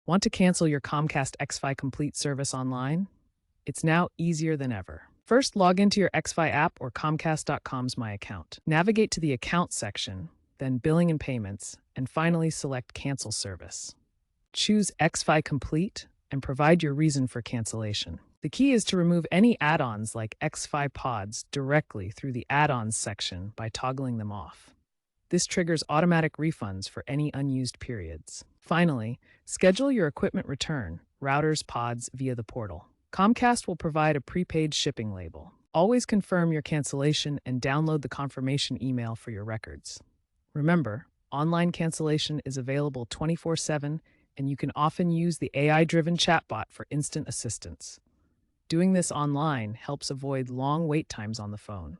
Want to cancel your Comcast XFi Complete service online? It's now easier than ever. First, log into your XFi app or Comcast.com's My Account. Navigate to the Account section, then Billing and Payments, and finally select Cancel Service. Choose XFi Complete and provide your reason for cancellation. The key is to remove any add-ons like XFi Pods directly through the Add-ons section by toggling them off. This triggers automatic refunds for any unused periods. Finally, schedule your equipment return, routers, pods, via the portal. Comcast will provide a prepaid shipping label. Always confirm your cancellation and download the confirmation email for your records. Remember, online cancellation is available 24/7, and you can often use the AI-driven chatbot for instant assistance. Doing this online helps avoid long wait times on the phone.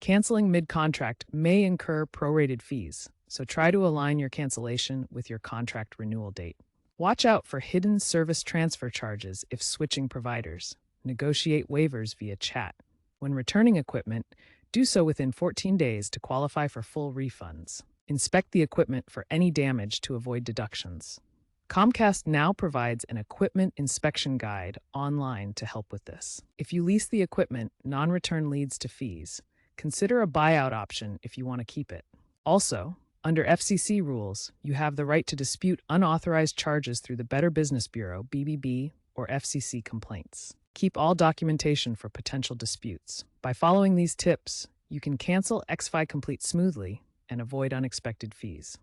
Canceling mid-contract may incur prorated fees, so try to align your cancellation with your contract renewal date. Watch out for hidden service transfer charges if switching providers. Negotiate waivers via chat. When returning equipment, do so within 14 days to qualify for full refunds. Inspect the equipment for any damage to avoid deductions. Comcast now provides an equipment inspection guide online to help with this. If you lease the equipment, non-return leads to fees. Consider a buyout option if you want to keep it. Also, under FCC rules, you have the right to dispute unauthorized charges through the Better Business Bureau, BBB, or FCC complaints. Keep all documentation for potential disputes. By following these tips, you can cancel XFi Complete smoothly and avoid unexpected fees.